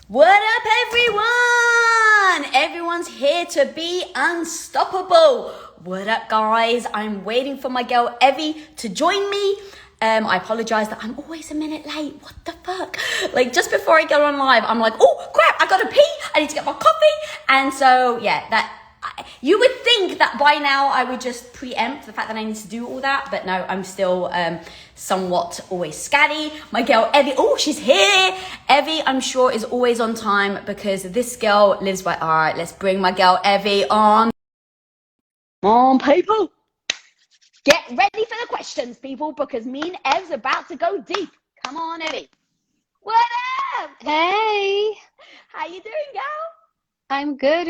What up, everyone? Everyone's here to be unstoppable. What up, guys? I'm waiting for my girl Evie to join me. I apologize that I'm always a minute late. What the fuck? Like, just before I go on live, I'm like, oh crap, I gotta pee. I need to get my coffee. And so, yeah, you would think that by now I would just preempt the fact that I need to do all that, but no, I'm still somewhat always scatty. My girl Evie, oh, she's here. Evie, I'm sure, is always on time because this girl lives by. All right, let's bring my girl Evie on. People. Get ready for the questions, people, because me and Ev's about to go deep. Come on, Evie. What up? Hey, How you doing, girl? I'm good.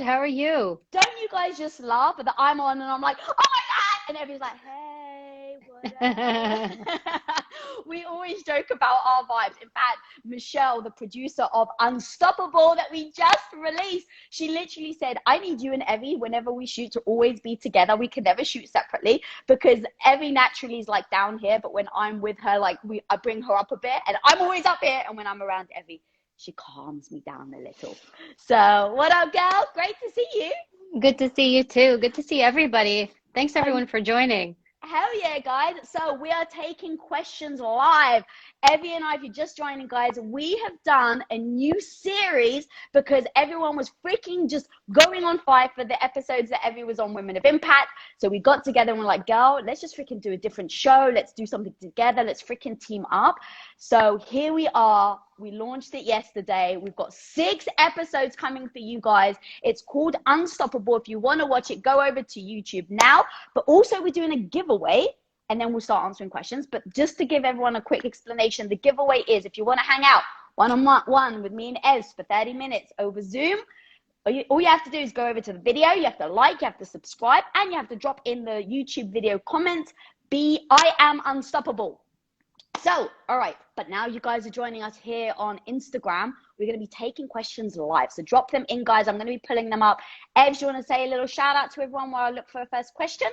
How are you? Don't you guys just laugh that I'm on and I'm like, oh my God, and everybody's like, hey, what up? We always joke about our vibes. In fact, Michelle, the producer of Unstoppable that we just released, she literally said, I need you and Evie whenever we shoot to always be together. We can never shoot separately because Evie naturally is like down here, but when I'm with her, like I bring her up a bit and I'm always up here, and when I'm around Evie, she calms me down a little. So what up, girl? Great to see you. Good to see you too. Good to see everybody. Thanks everyone for joining. Hell yeah, guys. So we are taking questions live. Evie and I, if you're just joining, guys, we have done a new series because everyone was freaking just going on fire for the episodes that Evie was on Women of Impact. So we got together and we're like, girl, let's just freaking do a different show. Let's do something together. Let's freaking team up. So here we are. We launched it yesterday. We've got 6 episodes coming for you guys. It's called Unstoppable. If you want to watch it, go over to YouTube now. But also we're doing a giveaway and then we'll start answering questions. But just to give everyone a quick explanation, the giveaway is if you want to hang out one-on-one with me and Ez for 30 minutes over Zoom, all you have to do is go over to the video. You have to like, you have to subscribe, and you have to drop in the YouTube video comment, I am unstoppable. So, all right, but now you guys are joining us here on Instagram. We're going to be taking questions live. So drop them in, guys. I'm going to be pulling them up. Evs, do you want to say a little shout out to everyone while I look for a first question?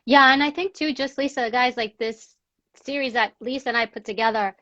Yeah, and I think too, just Lisa, guys, like this series that Lisa and I put together,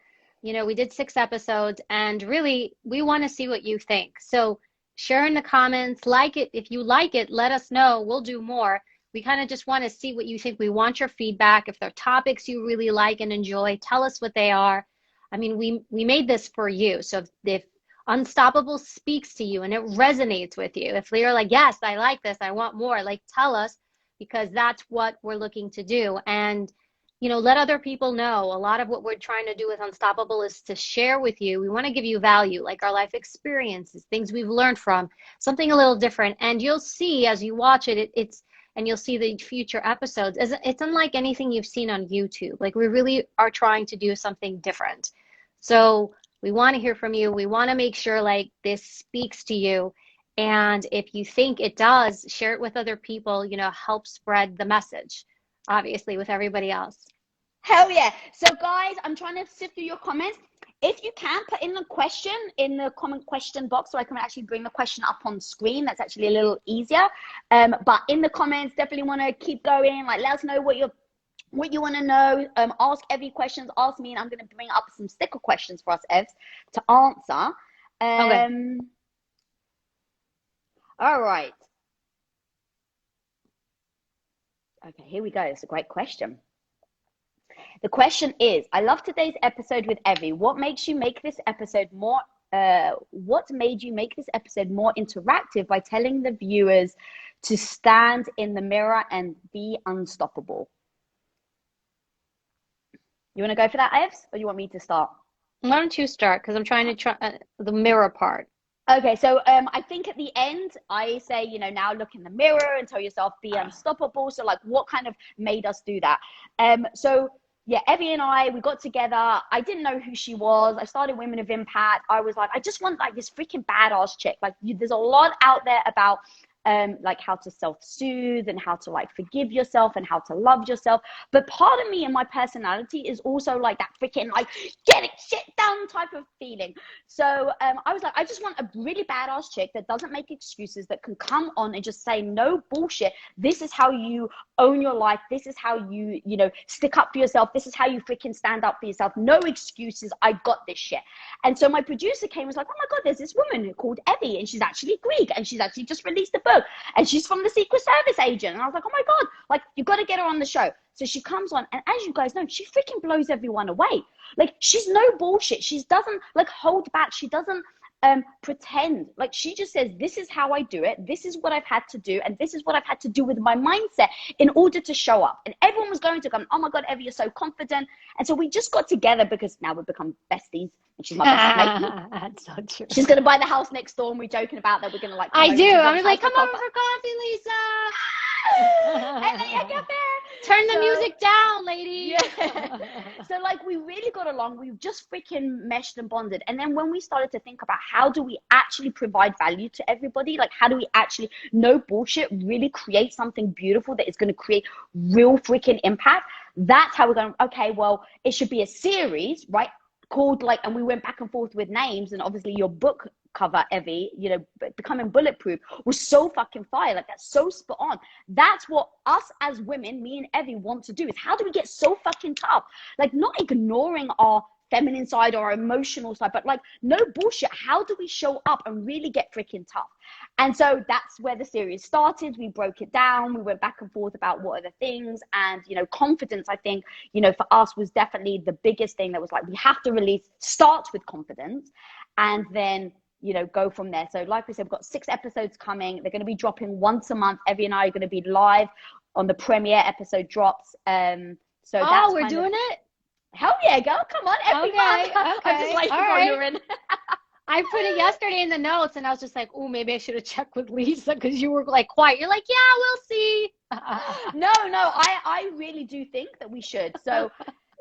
we did 6 episodes, and really we want to see what you think. So share in the comments, like it. If you like it, let us know. We'll do more. We kind of just want to see what you think. We want your feedback. If there are topics you really like and enjoy, tell us what they are. I mean, we made this for you. So if Unstoppable speaks to you and it resonates with you, if you're like, yes, I like this, I want more, like tell us, because that's what we're looking to do. And, let other people know. A lot of what we're trying to do with Unstoppable is to share with you. We want to give you value, like our life experiences, things we've learned from, something a little different. And you'll see as you watch it, and you'll see the future episodes. It's unlike anything you've seen on YouTube. Like we really are trying to do something different. So we want to hear from you. We want to make sure like this speaks to you. And if you think it does, share it with other people, help spread the message, obviously, with everybody else. Hell yeah. So guys, I'm trying to sift through your comments. If you can put in the question in the comment question box so I can actually bring the question up on screen, that's actually a little easier. But in the comments, definitely want to keep going. Like, let us know what you want to know. Ask Evie questions, ask me, and I'm going to bring up some sticker questions for us, Evs, to answer. Okay. All right. Okay, here we go. It's a great question. The question is, I love today's episode with Evie. What makes you make this episode more, what made you make this episode more interactive by telling the viewers to stand in the mirror and be unstoppable? You want to go for that, Evs, or do you want me to start? Why don't you start? Because I'm trying to the mirror part. Okay, so I think at the end, I say, now look in the mirror and tell yourself, be unstoppable. So like what kind of made us do that? So yeah, Evie and I, we got together. I didn't know who she was. I started Women of Impact. I was like, I just want like this freaking badass chick. Like there's a lot out there about like how to self-soothe and how to like forgive yourself and how to love yourself. But part of me and my personality is also like that freaking like get it shit done type of feeling. So I was like, I just want a really badass chick that doesn't make excuses, that can come on and just say no bullshit. This is how you own your life. This is how you stick up for yourself. This is how you freaking stand up for yourself. No excuses. I got this shit. And so my producer came and was like, oh my God, there's this woman called Evie, and she's actually Greek, and she's actually just released a book, and she's from the Secret Service agent. And I was like, oh my God, like, you got to get her on the show. So she comes on, and as you guys know, she freaking blows everyone away. Like, she's no bullshit. She doesn't like hold back. She doesn't pretend. Like, she just says, this is how I do it. This is what I've had to do. And this is what I've had to do with my mindset in order to show up. And everyone was going to come, oh my God, Evie, you're so confident. And so we just got together because now we've become besties. And she's my best mate. That's so true. She's going to buy the house next door, and we're joking about that. We're going to like, I do. I'm like, come over for coffee, Lisa. And then you get there. Turn the music down, lady. Yeah. So like, we really got along. We just freaking meshed and bonded. And then when we started to think about how do we actually provide value to everybody, like how do we actually, no bullshit, really create something beautiful that is going to create real freaking impact, that's how we're going, okay, well, it should be a series, right? Called like, and we went back and forth with names, and obviously your book cover, Evie, Becoming Bulletproof, was so fucking fire. Like, that's so spot on. That's what us as women, me and Evie, want to do, is how do we get so fucking tough? Like, not ignoring our feminine side or our emotional side, but like, no bullshit, how do we show up and really get freaking tough? And so that's where the series started. We broke it down. We went back and forth about what are the things. And, confidence, I think, for us was definitely the biggest thing that was like, we have to release, start with confidence, and then, go from there. So like we said, we've got 6 episodes coming. They're going to be dropping once a month. Evie and I are going to be live on the premiere episode drops. So we're doing it? Hell yeah, girl. Come on, every month. Okay. I'm just waiting for you in. I put it yesterday in the notes, and I was just like, oh, maybe I should have checked with Lisa, because you were like quiet. You're like, yeah, we'll see. No, I really do think that we should. So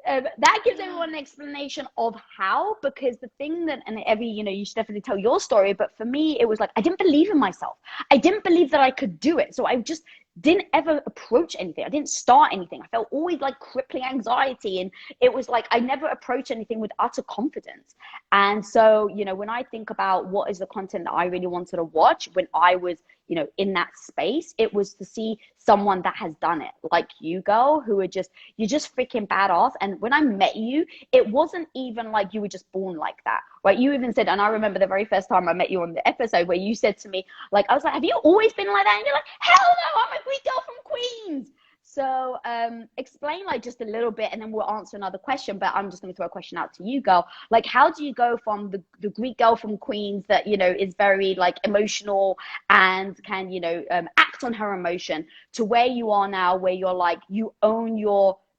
that gives everyone an explanation of how, because the thing that, and Evie, you should definitely tell your story, but for me, it was like, I didn't believe in myself. I didn't believe that I could do it. So I just didn't ever approach anything. I didn't start anything. I felt always like crippling anxiety. And it was like, I never approached anything with utter confidence. And so, when I think about what is the content that I really wanted to watch when I was, in that space, it was to see someone that has done it, like you, girl, who are you're just freaking badass. And when I met you, it wasn't even like you were just born like that, right? You even said, and I remember the very first time I met you on the episode where you said to me, like, I was like, have you always been like that? And you're like, hell no, I'm a Greek girl from Queens. So explain like just a little bit, and then we'll answer another question, but I'm just going to throw a question out to you, girl. Like, how do you go from the Greek girl from Queens that, is very like emotional and can, act on her emotion, to where you are now, where you're like, you own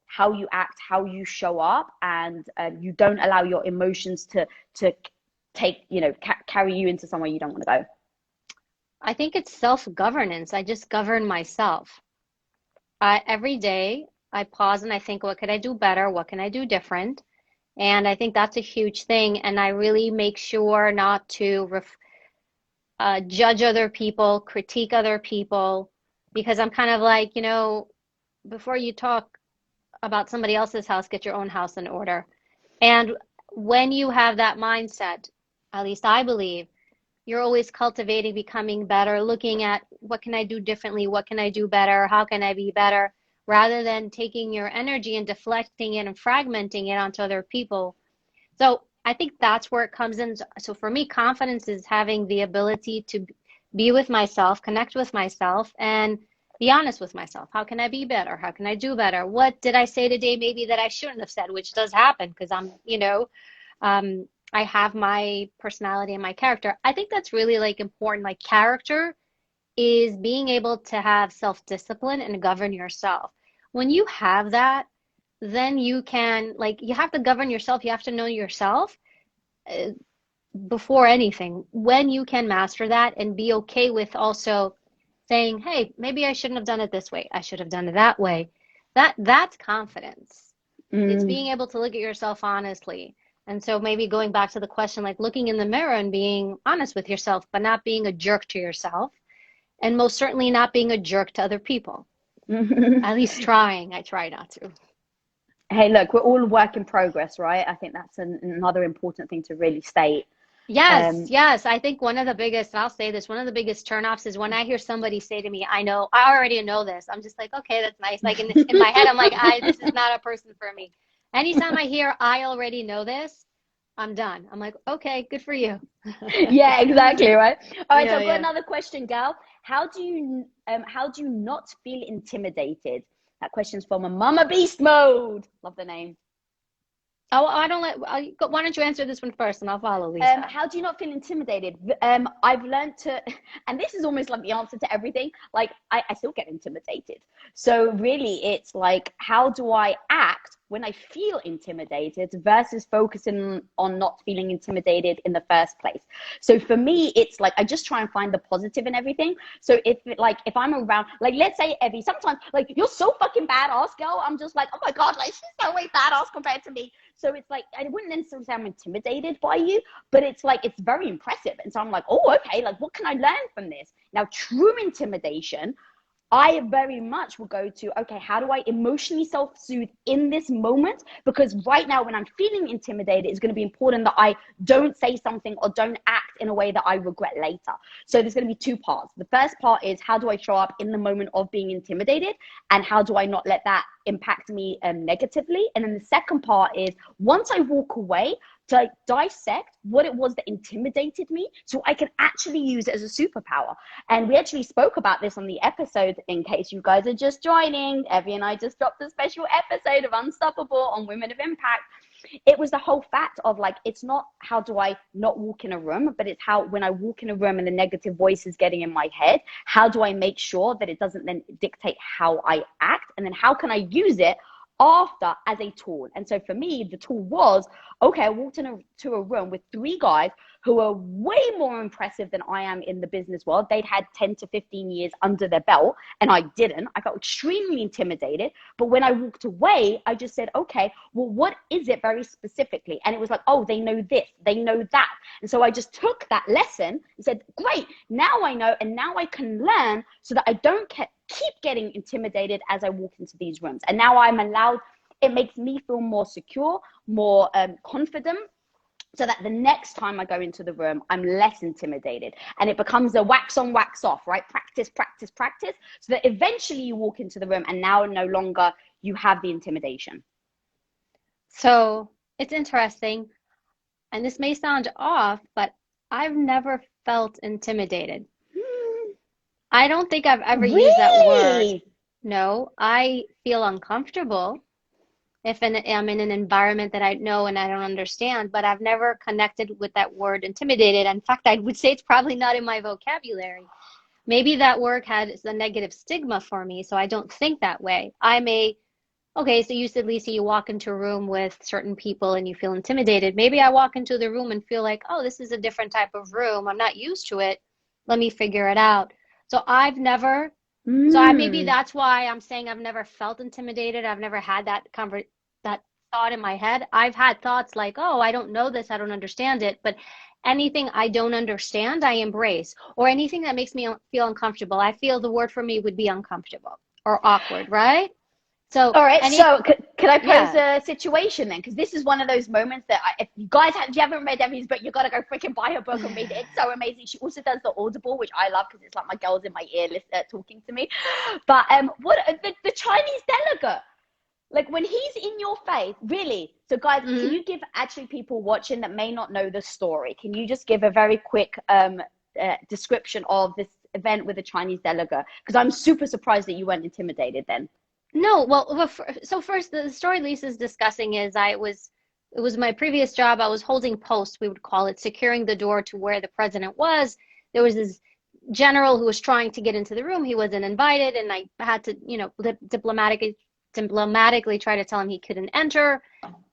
how you act, how you show up, and you don't allow your emotions to take, carry you into somewhere you don't want to go? I think it's self-governance. I just govern myself. Every day I pause and I think, what could I do better? What can I do different? And I think that's a huge thing. And I really make sure not to judge other people, critique other people, because I'm kind of like, before you talk about somebody else's house, get your own house in order. And when you have that mindset, at least I believe, you're always cultivating, becoming better, looking at what can I do differently? What can I do better? How can I be better? Rather than taking your energy and deflecting it and fragmenting it onto other people. So I think that's where it comes in. So for me, confidence is having the ability to be with myself, connect with myself, and be honest with myself. How can I be better? How can I do better? What did I say today maybe that I shouldn't have said, which does happen because I'm, I have my personality and my character. I think that's really like important. Like, character is being able to have self-discipline and govern yourself. When you have that, then you can, like, you have to govern yourself. You have to know yourself before anything. When you can master that and be okay with also saying, hey, maybe I shouldn't have done it this way. I should have done it that way. That's confidence. It's being able to look at yourself honestly. And so maybe going back to the question, like looking in the mirror and being honest with yourself, but not being a jerk to yourself. and most certainly not being a jerk to other people. At least trying. I try not to. Hey, look, we're all work in progress, right? I think that's another important thing to really state. Yes, yes. I think one of the biggest, and I'll say this, one of the biggest turnoffs is when I hear somebody say to me, I already know this. I'm just like, okay, that's nice. Like in my head, I'm like, this is not a person for me. Anytime I hear, I already know this, I'm done. I'm like, okay, good for you. Yeah, exactly, right? All right, so I've got Yeah. another question, Gal. How do you not feel intimidated? That question's from a Mama Beast Mode. Love the name. Oh, why don't you answer this one first and I'll follow, Lisa. How do you not feel intimidated? I've learned to, and this is almost like the answer to everything. Like I still get intimidated. So really it's like, how do I act when I feel intimidated versus focusing on not feeling intimidated in the first place? So for me, it's like, I just try and find the positive in everything. So if I'm around, like, let's say Evie, sometimes like, you're so fucking badass, girl. I'm just like, oh my God, like she's so way badass compared to me. So it's like, I wouldn't necessarily say I'm intimidated by you, but it's like, it's very impressive. And so I'm like, oh, okay, like what can I learn from this? Now, true intimidation, I very much will go to, okay, how do I emotionally self-soothe in this moment? Because right now, when I'm feeling intimidated, it's going to be important that I don't say something or don't act in a way that I regret later. So there's going to be two parts. The first part is, how do I show up in the moment of being intimidated? And how do I not let that impact me negatively? And then the second part is, once I walk away, to dissect what it was that intimidated me so I can actually use it as a superpower. And we actually spoke about this on the episode, in case you guys are just joining. Evie and I just dropped a special episode of Unstoppable on Women of Impact. It was the whole fact of like, it's not how do I not walk in a room, but it's how when I walk in a room and the negative voice is getting in my head, how do I make sure that it doesn't then dictate how I act? And then how can I use it after as a tool? And so for me, the tool was, okay, I walked into a room with three guys who are way more impressive than I am in the business world. They'd had 10 to 15 years under their belt, and I didn't. I felt extremely intimidated. But when I walked away, I just said, okay, well, what is it very specifically? And it was like, oh, they know this, they know that. And so I just took that lesson and said, great, now I know, and now I can learn so that I don't keep getting intimidated as I walk into these rooms. And now I'm allowed, it makes me feel more secure, more confident, so that the next time I go into the room, I'm less intimidated. And it becomes a wax on, wax off, right? Practice, practice, practice, so that eventually you walk into the room and now no longer you have the intimidation. So it's interesting, and this may sound off, but I've never felt intimidated. I don't think I've ever used that word. No, I feel uncomfortable if I'm in an environment that I know and I don't understand, but I've never connected with that word intimidated. In fact, I would say it's probably not in my vocabulary. Maybe that word had a negative stigma for me, so I don't think that way. Okay, so you said, Lisa, you walk into a room with certain people and you feel intimidated. Maybe I walk into the room and feel like, oh, this is a different type of room. I'm not used to it. Let me figure it out. So I've never, maybe that's why I'm saying I've never felt intimidated. I've never had that thought in my head. I've had thoughts like, oh, I don't know this, I don't understand it. But anything I don't understand, I embrace. Or anything that makes me feel uncomfortable. I feel the word for me would be uncomfortable or awkward, right? So, all right, so could I pose a situation then? Because this is one of those moments that if you haven't read Emmy's book, you got to go freaking buy her book and read it. It's so amazing. She also does the Audible, which I love because it's like my girls in my ear talking to me. But what the Chinese delegate, like when he's in your face, really? So guys, can you give actually people watching that may not know the story, can you just give a very quick description of this event with the Chinese delegate? Because I'm super surprised that you weren't intimidated then. No, well, so first, the story Lisa's discussing is it was my previous job. I was holding post, we would call it, securing the door to where the president was. There was this general who was trying to get into the room. He wasn't invited, and I had to, diplomatically try to tell him he couldn't enter,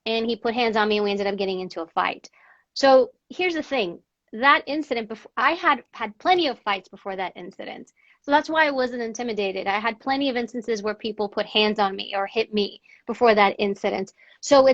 and he put hands on me, and we ended up getting into a fight. So here's the thing. That incident, I had plenty of fights before that incident. So that's why I wasn't intimidated. I had plenty of instances where people put hands on me or hit me before that incident. So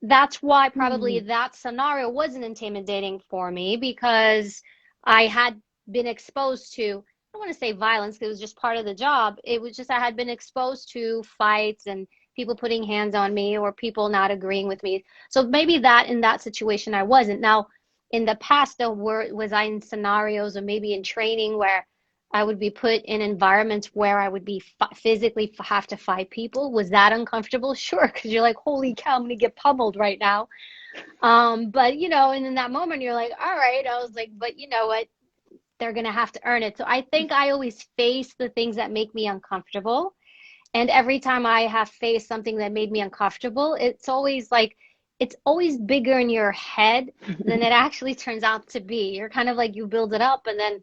that's why probably that scenario wasn't intimidating for me, because I had been exposed to don't want to say violence, 'cause it was just part of the job. It was just I had been exposed to fights and people putting hands on me or people not agreeing with me. So maybe that in that situation I wasn't. Now, in the past, though, was I in scenarios or maybe in training where I would be put in environments where I would be physically have to fight people? Was that uncomfortable? Sure, because you're like, holy cow, I'm gonna get pummeled right now. But you know, and in that moment, you're like, all right. I was like, but you know what? They're gonna have to earn it. So I think I always face the things that make me uncomfortable. And every time I have faced something that made me uncomfortable, it's always like, it's always bigger in your head than it actually turns out to be. You're kind of like, you build it up, and then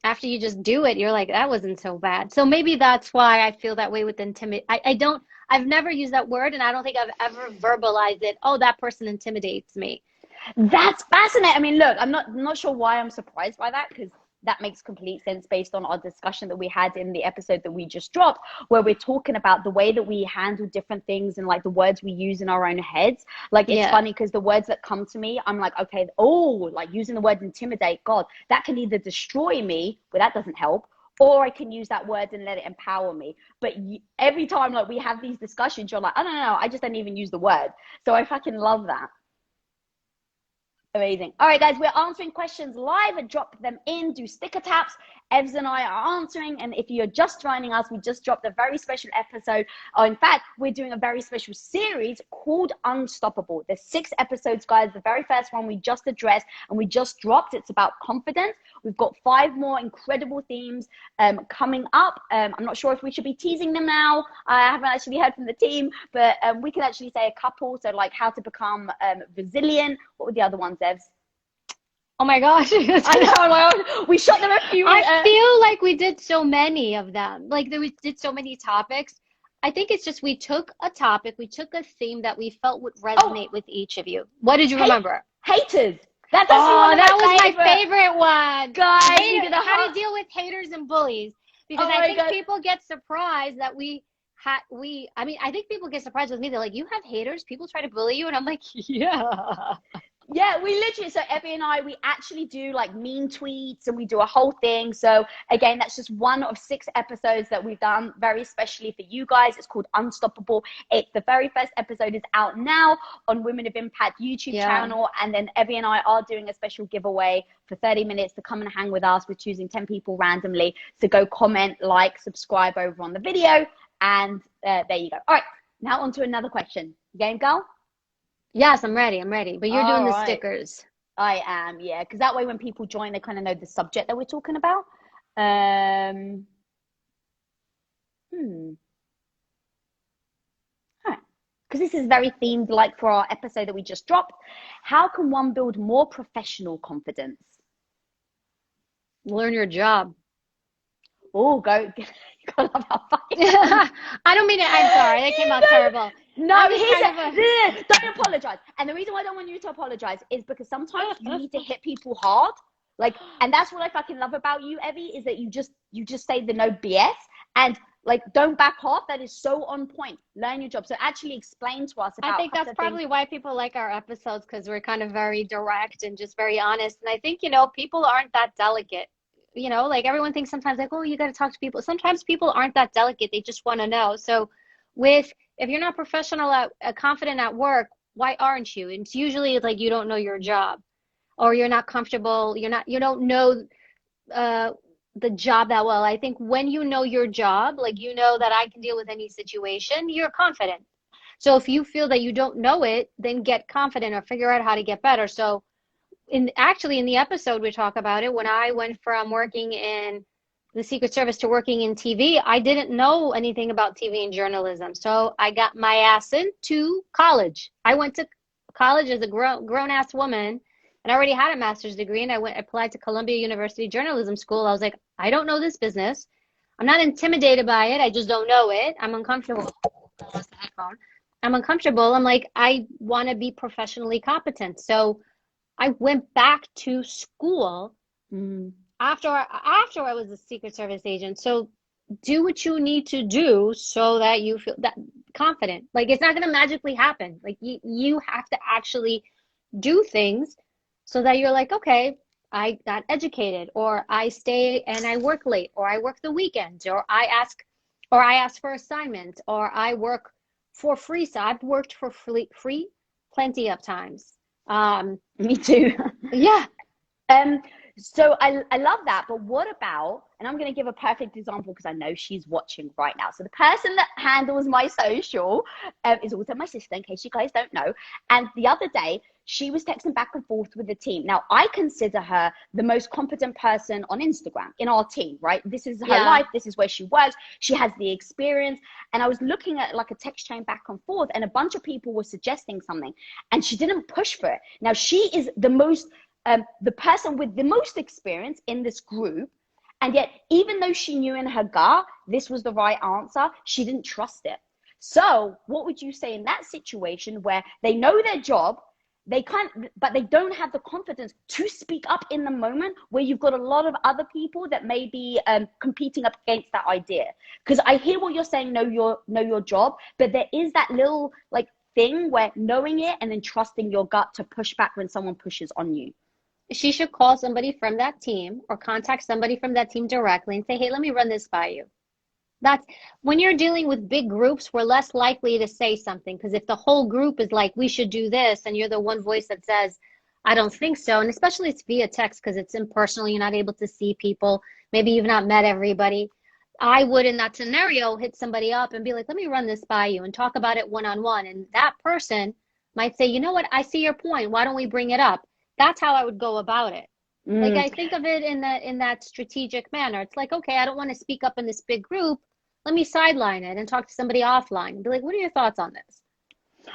after you just do it, you're like, that wasn't so bad. So maybe that's why I feel that way with I've never used that word, and I don't think I've ever verbalized it. Oh, that person intimidates me. That's fascinating. I mean, look, I'm not sure why I'm surprised by that, because that makes complete sense based on our discussion that we had in the episode that we just dropped, where we're talking about the way that we handle different things and like the words we use in our own heads. Like, it's funny because the words that come to me, I'm like, okay, like using the word intimidate, God, that can either destroy me, but that doesn't help, or I can use that word and let it empower me. But every time like we have these discussions, you're like, oh, no, I just don't even use the word. So I fucking love that. Amazing. All right, guys, we're answering questions live, and drop them in. Do sticker taps. Evs and I are answering. And if you're just joining us, we just dropped a very special episode. In fact, we're doing a very special series called Unstoppable. There's 6 episodes, guys. The very first one we just addressed and we just dropped. It's about confidence. We've got 5 more incredible themes coming up. I'm not sure if we should be teasing them now. I haven't actually heard from the team, but we can actually say a couple. So like how to become resilient. What were the other ones, Evs? Oh my gosh. I know, we shot them a few. I feel like we did so many of them. Like we did so many topics. I think it's just we took a topic, we took a theme that we felt would resonate with each of you. What did you remember? Haters. That was my favorite one. Guys, how to deal with haters and bullies. Because I think people get surprised that I think people get surprised with me. They're like, you have haters? People try to bully you? And I'm like, yeah. Yeah, we literally, so Evie and I, we actually do like mean tweets and we do a whole thing. So again, that's just one of 6 episodes that we've done very specially for you guys. It's called Unstoppable. The very first episode is out now on Women of Impact YouTube channel. And then Evie and I are doing a special giveaway for 30 minutes to come and hang with us. We're choosing 10 people randomly. So go comment, like, subscribe over on the video. And there you go. All right, now on to another question. Game, girl? Yes, I'm ready. But you're doing the stickers. I am, yeah. Because that way when people join, they kind of know the subject that we're talking about. All right. Because this is very themed, like for our episode that we just dropped. How can one build more professional confidence? Learn your job. Oh, go. I don't mean it. I'm sorry. That came out terrible. No, don't apologize. And the reason why I don't want you to apologize is because sometimes you need to hit people hard. Like, and that's what I fucking love about you, Evie, is that you just say the no BS and like don't back off. That is so on point. Learn your job. So actually explain to us about. I think that's probably why people like our episodes, because we're kind of very direct and just very honest. And I think, people aren't that delicate. Like everyone thinks sometimes like, oh, you got to talk to people. Sometimes people aren't that delicate. They just want to know. So if you're not professional confident at work, why aren't you? It's usually like you don't know your job, or you're not comfortable. You don't know the job that well. I think when you know your job, like that I can deal with any situation, you're confident. So if you feel that you don't know it, then get confident or figure out how to get better. So in the episode we talk about it, when I went from working in the Secret Service to working in TV, I didn't know anything about TV and journalism. So I got my ass into college. I went to college as a grown-ass woman, and I already had a master's degree, and I applied to Columbia University Journalism School. I was like, I don't know this business. I'm not intimidated by it. I just don't know it. I'm uncomfortable. I'm uncomfortable. I'm like, I want to be professionally competent. So I went back to school after I was a Secret Service agent. So do what you need to do so that you feel that confident. Like it's not going to magically happen. Like you have to actually do things so that you're like, okay, I got educated, or I stay and I work late, or I work the weekends, or I ask for assignments, or I work for free. So I've worked for free plenty of times. Me too. Yeah. So I love that, but what about, and I'm going to give a perfect example because I know she's watching right now. So the person that handles my social is also my sister, in case you guys don't know. And the other day, she was texting back and forth with the team. Now, I consider her the most competent person on Instagram in our team, right? This is her life. This is where she works. She has the experience. And I was looking at like a text chain back and forth, and a bunch of people were suggesting something, and she didn't push for it. Now, she is the person with the most experience in this group. And yet, even though she knew in her gut this was the right answer, she didn't trust it. So what would you say in that situation where they know their job, but they don't have the confidence to speak up in the moment, where you've got a lot of other people that may be competing up against that idea? Because I hear what you're saying, know your job, but there is that little like thing where knowing it and then trusting your gut to push back when someone pushes on you. She should call somebody from that team or contact somebody from that team directly and say, hey, let me run this by you. That's when you're dealing with big groups, we're less likely to say something, because if the whole group is like, we should do this, and you're the one voice that says, I don't think so. And especially it's via text because it's impersonal. You're not able to see people. Maybe you've not met everybody. I would, in that scenario, hit somebody up and be like, let me run this by you and talk about it one-on-one. And that person might say, you know what? I see your point. Why don't we bring it up? That's how I would go about it. Like, I think of it in that strategic manner. It's like, okay, I don't want to speak up in this big group. Let me sideline it and talk to somebody offline and be like, what are your thoughts on this?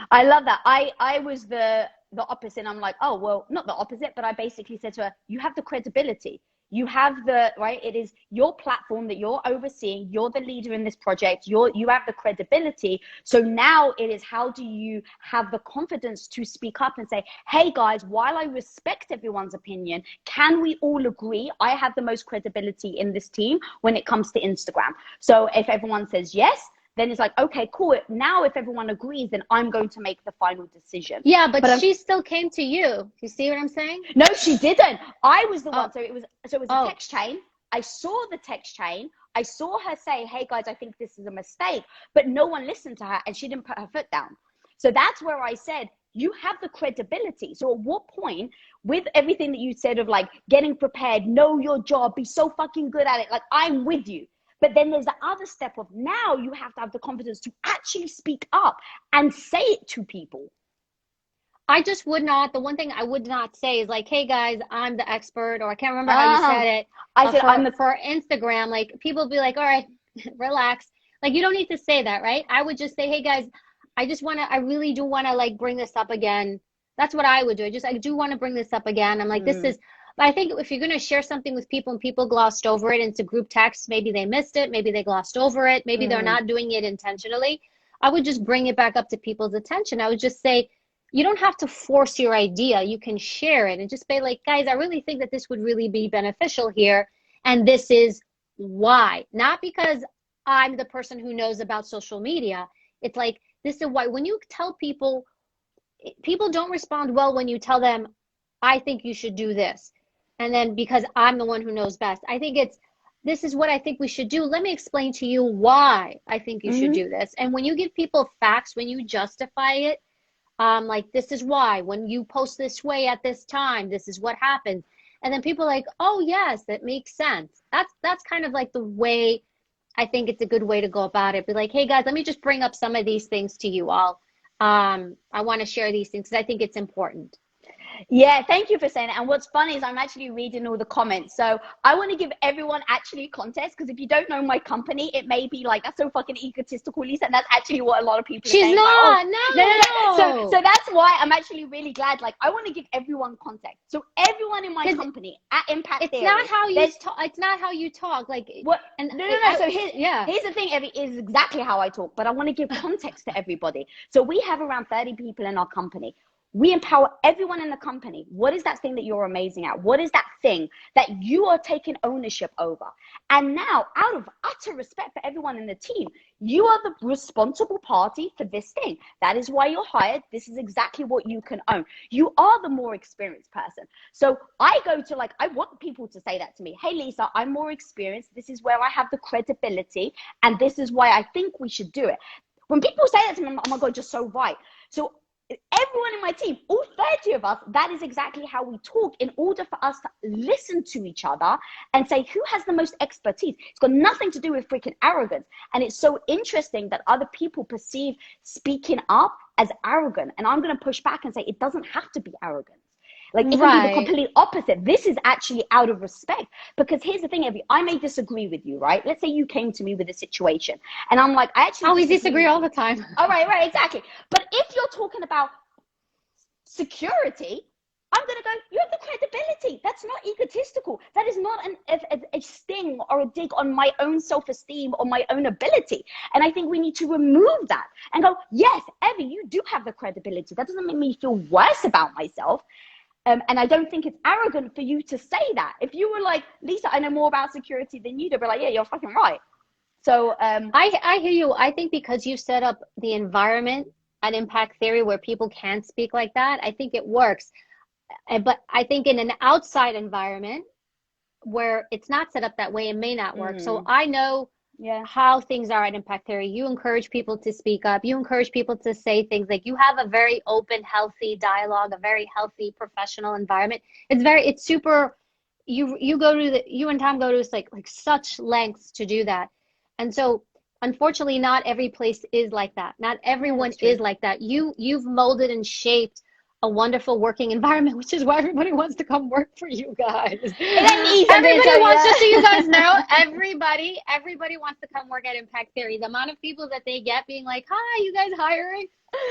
I love that. I was the opposite. I'm like, oh, well, not the opposite, but I basically said to her, you have the credibility. You have right? It is your platform that you're overseeing. You're the leader in this project. You have the credibility. So now it is, how do you have the confidence to speak up and say, hey guys, while I respect everyone's opinion, can we all agree I have the most credibility in this team when it comes to Instagram? So if everyone says yes, then it's like, okay, cool. Now, if everyone agrees, then I'm going to make the final decision. Yeah, but she still came to you. You see what I'm saying? No, she didn't. I was the one. So it was a text chain. I saw the text chain. I saw her say, hey guys, I think this is a mistake, but no one listened to her and she didn't put her foot down. So that's where I said, you have the credibility. So at what point, with everything that you said of like getting prepared, know your job, be so fucking good at it, like I'm with you. But then there's the other step of, now you have to have the confidence to actually speak up and say it to people. I just would not, the one thing I would not say is like, hey guys, I'm the expert, or I can't remember how you said it. I said, for Instagram, like people be like, all right, relax. Like, you don't need to say that, right? I would just say, hey guys, I really do want to like bring this up again. That's what I would do. I do want to bring this up again. I'm like, this is, but I think if you're going to share something with people and people glossed over it into group text, maybe they missed it, maybe they glossed over it, maybe they're not doing it intentionally, I would just bring it back up to people's attention. I would just say, you don't have to force your idea. You can share it and just be like, guys, I really think that this would really be beneficial here. And this is why. Not because I'm the person who knows about social media. It's like, this is why. When you tell people don't respond well when you tell them, I think you should do this. And then because I'm the one who knows best, I think this is what I think we should do. Let me explain to you why I think you should do this. And when you give people facts, when you justify it, like, this is why, when you post this way at this time, this is what happens. And then people are like, oh yes, that makes sense. That's kind of like the way I think it's a good way to go about it. Be like, hey guys, let me just bring up some of these things to you all. I want to share these things because I think it's important. Yeah, thank you for saying it. And what's funny is I'm actually reading all the comments. So I want to give everyone actually context, because if you don't know my company, it may be like, that's so fucking egotistical, Lisa. And that's actually what a lot of people are saying. She's not, no. So that's why I'm actually really glad. Like, I want to give everyone context. So everyone in my company at Impact Theory. It's not how you talk. Like, what? And no. So here's the thing, Evie, is exactly how I talk, but I want to give context to everybody. So we have around 30 people in our company. We empower everyone in the company. What is that thing that you're amazing at? What is that thing that you are taking ownership over? And now, out of utter respect for everyone in the team, you are the responsible party for this thing. That is why you're hired. This is exactly what you can own. You are the more experienced person. So I go to I want people to say that to me. Hey, Lisa, I'm more experienced. This is where I have the credibility. And this is why I think we should do it. When people say that to me, I'm like, oh my God, you're so right. So everyone in my team, all 30 of us, that is exactly how we talk in order for us to listen to each other and say, who has the most expertise? It's got nothing to do with freaking arrogance. And it's so interesting that other people perceive speaking up as arrogant. And I'm going to push back and say, it doesn't have to be arrogance. It can be the complete opposite. This is actually out of respect. Because here's the thing, Evie, I may disagree with you, right? Let's say you came to me with a situation and I'm like, I actually always disagree all the time. All right, exactly. But if you're talking about security, I'm going to go, you have the credibility. That's not egotistical. That is not a sting or a dig on my own self-esteem or my own ability. And I think we need to remove that and go, yes, Evie, you do have the credibility. That doesn't make me feel worse about myself. And I don't think it's arrogant for you to say that. If you were like, Lisa, I know more about security than you do, but yeah, you're fucking right. So I hear you. I think because you set up the environment at Impact Theory where people can speak like that, I think it works. But I think in an outside environment where it's not set up that way, it may not work. So I know how things are at Impact Theory. You encourage people to speak up. You encourage people to say things. You have a very open, healthy dialogue, a very healthy professional environment. It's super, you and Tom go to like such lengths to do that. And so unfortunately, not every place is like that. Not everyone is like that. You've molded and shaped a wonderful working environment, which is why everybody wants to come work for you guys. Everybody wants, just so you guys know, everybody wants to come work at Impact Theory. The amount of people that they get being like, hi, you guys hiring?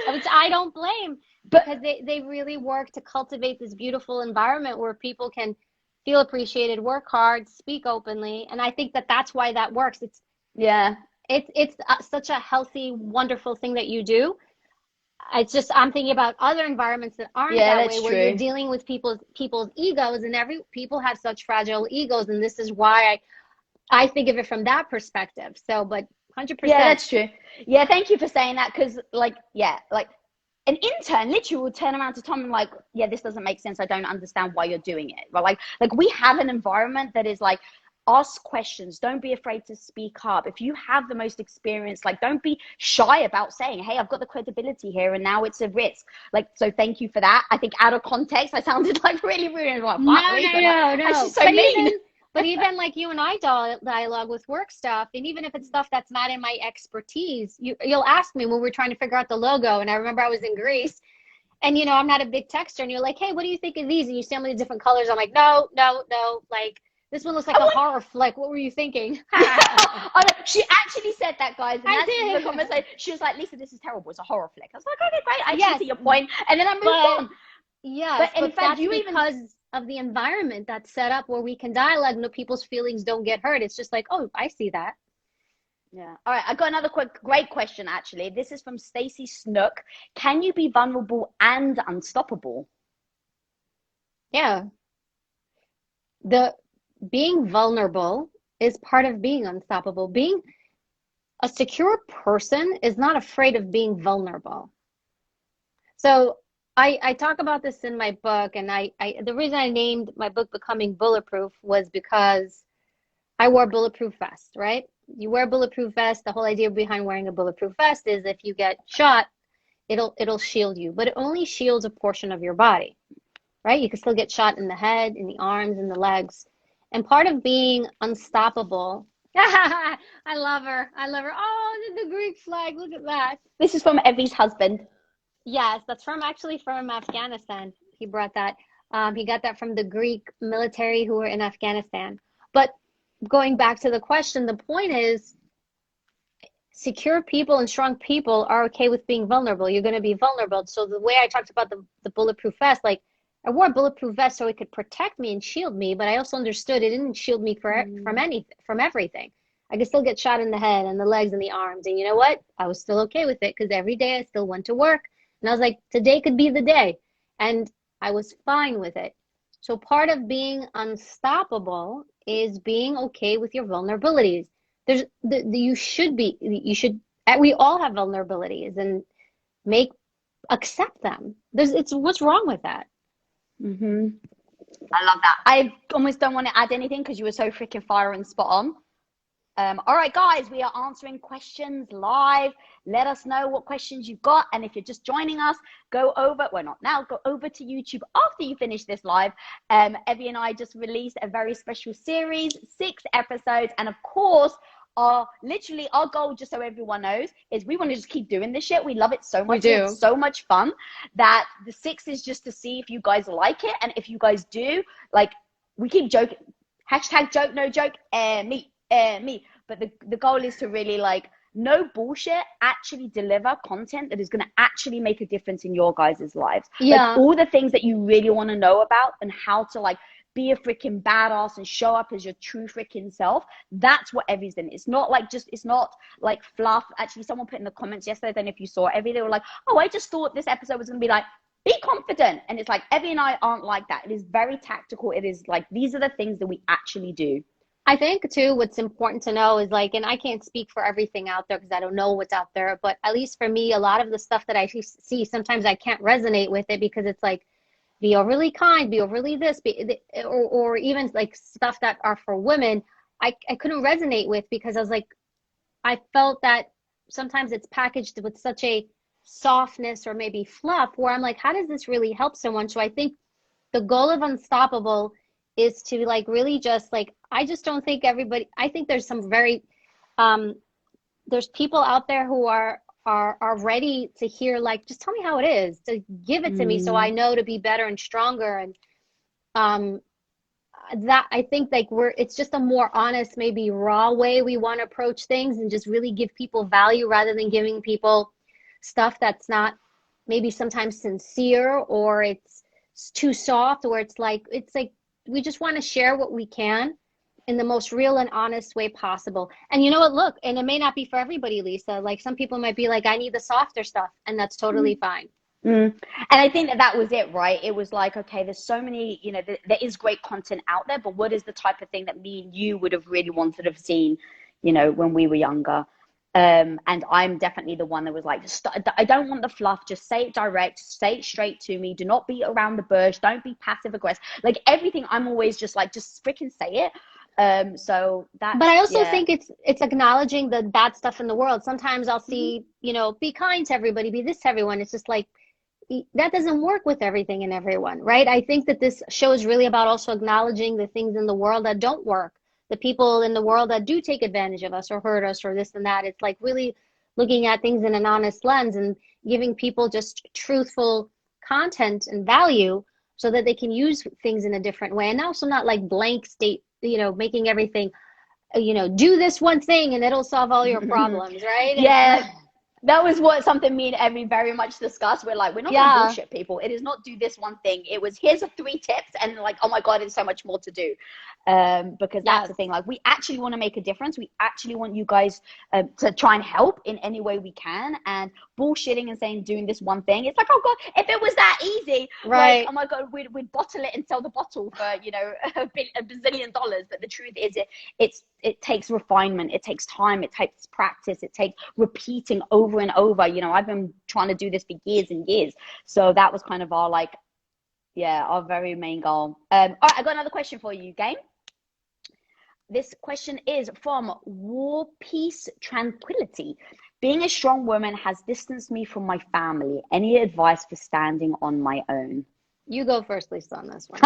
Which I don't blame, because they really work to cultivate this beautiful environment where people can feel appreciated, work hard, speak openly. And I think that's why that works. It's such a healthy, wonderful thing that you do. It's just, I'm thinking about other environments that aren't that way, where you're dealing with people's egos, and people have such fragile egos, and this is why I think of it from that perspective. So, but 100%. Yeah, that's true. Yeah, thank you for saying that, because an intern literally will turn around to Tom and yeah, this doesn't make sense. I don't understand why you're doing it. But like we have an environment that is ask questions. Don't be afraid to speak up. If you have the most experience, don't be shy about saying, hey, I've got the credibility here and now it's a risk. So thank you for that. I think out of context, I sounded really rude. No. So mean. But even you and I dialogue with work stuff, and even if it's stuff that's not in my expertise, you'll ask me when we're trying to figure out the logo. And I remember I was in Greece, and I'm not a big texter, and you're like, hey, what do you think of these? And you send me the different colors. I'm like, no. This one looks like a horror flick. What were you thinking? She actually said that, guys. And that's the conversation. She was like, Lisa, this is terrible. It's a horror flick. I was like, okay, great. I see your point. And then I moved on. Yeah, but in fact, because of the environment that's set up where we can dialogue, people's feelings don't get hurt. It's just like, oh, I see that. Yeah. All right. I got another great question, actually. This is from Stacy Snook. Can you be vulnerable and unstoppable? Yeah. Being vulnerable is part of being unstoppable. Being a secure person is not afraid of being vulnerable. So I talk about this in my book, and the reason I named my book Becoming Bulletproof was because I wore a bulletproof vest, right? You wear a bulletproof vest. The whole idea behind wearing a bulletproof vest is if you get shot, it'll shield you, but it only shields a portion of your body, right? You can still get shot in the head, in the arms, in the legs. And part of being unstoppable, I love her. Oh, the Greek flag, look at that. This is from Evie's husband. Yes, that's from Afghanistan. He brought that. He got that from the Greek military who were in Afghanistan. But going back to the question, the point is, secure people and strong people are okay with being vulnerable. You're going to be vulnerable. So the way I talked about the bulletproof vest, I wore a bulletproof vest so it could protect me and shield me, but I also understood it didn't shield me from everything. I could still get shot in the head and the legs and the arms. And you know what? I was still okay with it, because every day I still went to work. And I was like, today could be the day. And I was fine with it. So part of being unstoppable is being okay with your vulnerabilities. You should we all have vulnerabilities, and accept them. What's wrong with that? Mm-hmm. I love that. I almost don't want to add anything because you were so freaking fire and spot on. All right, guys, we are answering questions live. Let us know what questions you've got. And if you're just joining us, go over to YouTube after you finish this live. Evie and I just released a very special series, 6 episodes. And of course, our goal, just so everyone knows, is we want to just keep doing this shit. We love it so much. We do. It's so much fun that the 6 is just to see if you guys like it. And if you guys do, like, we keep joking. Hashtag joke, no joke, me. But the goal is to really, like, no bullshit, actually deliver content that is going to actually make a difference in your guys' lives. Yeah. Like, all the things that you really want to know about and how to, like, be a freaking badass and show up as your true freaking self. That's what Evie's in. It's not like fluff. Actually, someone put in the comments yesterday, then if you saw Evie, they were like, oh, I just thought this episode was going to be like, be confident. And it's like, Evie and I aren't like that. It is very tactical. It is like, these are the things that we actually do. I think too, what's important to know is, like, and I can't speak for everything out there because I don't know what's out there, but at least for me, a lot of the stuff that I see, sometimes I can't resonate with it because it's like, be overly kind, be overly this, or even like stuff that are for women, I couldn't resonate with because I was like, I felt that sometimes it's packaged with such a softness or maybe fluff where I'm like, how does this really help someone? So I think the goal of Unstoppable is to, like, really just, like, I just don't think I think there's some very, there's people out there who are ready to hear, like, just tell me how it is, to give it to me so I know to be better and stronger. And that, I think, like, it's just a more honest, maybe raw way we want to approach things and just really give people value rather than giving people stuff that's not maybe sometimes sincere, or it's too soft, or it's like we just want to share what we can in the most real and honest way possible. And you know what, look, and it may not be for everybody, Lisa. Like, some people might be like, I need the softer stuff, and that's totally fine. And I think that was it, right? It was like, okay, there's so many, you know, there is great content out there, but what is the type of thing that me and you would have really wanted to have seen, you know, when we were younger? And I'm definitely the one that was like, I don't want the fluff, just say it direct, say it straight to me, do not beat around the bush, don't be passive aggressive, like everything. I'm always just like, just freaking say it. So that, but I also think it's acknowledging the bad stuff in the world. Sometimes I'll see, you know, be kind to everybody, be this to everyone. It's just like, that doesn't work with everything and everyone, right? I think that this show is really about also acknowledging the things in the world that don't work, the people in the world that do take advantage of us or hurt us or this and that. It's like really looking at things in an honest lens and giving people just truthful content and value so that they can use things in a different way. And also not like blank state, you know, making everything, you know, do this one thing and it'll solve all your problems, right? Yeah. That was something me and Emmy very much discussed. We're like, we're not gonna bullshit people. It is not do this one thing. It was, here's 3 tips, and like, oh my God, there's so much more to do. Because that's the thing. Like, we actually want to make a difference. We actually want you guys to try and help in any way we can. And bullshitting and saying doing this one thing, it's like, oh God, if it was that easy, right? Like, oh my God, we'd bottle it and sell the bottle for, you know, a bazillion dollars. But the truth is, it takes refinement, it takes time, it takes practice, it takes repeating over and over. You know, I've been trying to do this for years and years. So that was kind of our, like, our very main goal. All right, I got another question for you, game. This question is from War, Peace, Tranquility. Being a strong woman has distanced me from my family. Any advice for standing on my own? You go first, Lisa, on this one.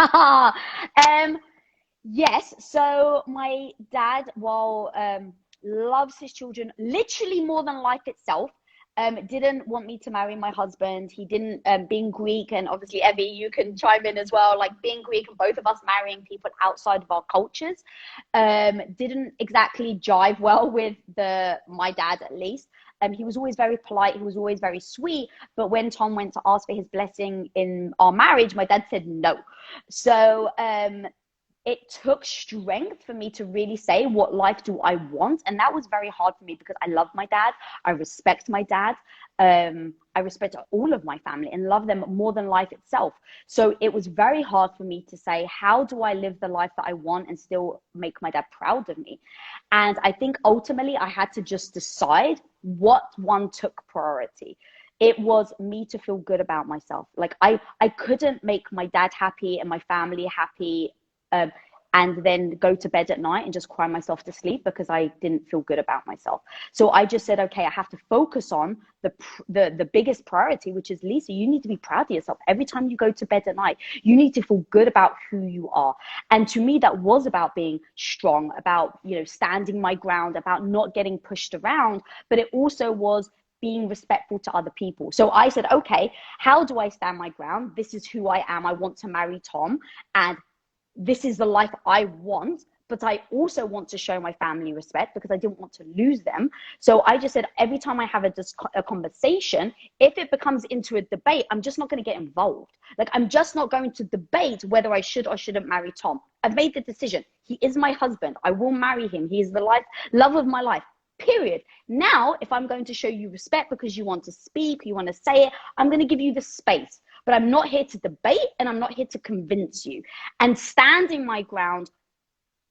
Yes. So my dad, while loves his children literally more than life itself, didn't want me to marry my husband. He didn't, being Greek, and obviously Evie, you can chime in as well, like being Greek and both of us marrying people outside of our cultures, didn't exactly jive well with my dad, at least. He was always very polite, he was always very sweet, but when Tom went to ask for his blessing in our marriage, my dad said no. So it took strength for me to really say, what life do I want? And that was very hard for me because I love my dad. I respect my dad. I respect all of my family and love them more than life itself. So it was very hard for me to say, how do I live the life that I want and still make my dad proud of me? And I think ultimately I had to just decide what one took priority. It was me to feel good about myself. Like I couldn't make my dad happy and my family happy, and then go to bed at night and just cry myself to sleep because I didn't feel good about myself. So I just said, okay, I have to focus on the biggest priority, which is, Lisa, you need to be proud of yourself. Every time you go to bed at night, you need to feel good about who you are. And to me, that was about being strong, about, you know, standing my ground, about not getting pushed around, but it also was being respectful to other people. So I said, okay, how do I stand my ground? This is who I am. I want to marry Tom, and this is the life I want, but I also want to show my family respect because I didn't want to lose them. So I just said, every time I have a conversation, if it becomes into a debate, I'm just not going to get involved. Like, I'm just not going to debate whether I should or shouldn't marry Tom. I've made the decision. He is my husband. I will marry him. He is the love of my life. Period. Now, if I'm going to show you respect because you want to speak, you want to say it, I'm going to give you the space. But I'm not here to debate, and I'm not here to convince you. And standing my ground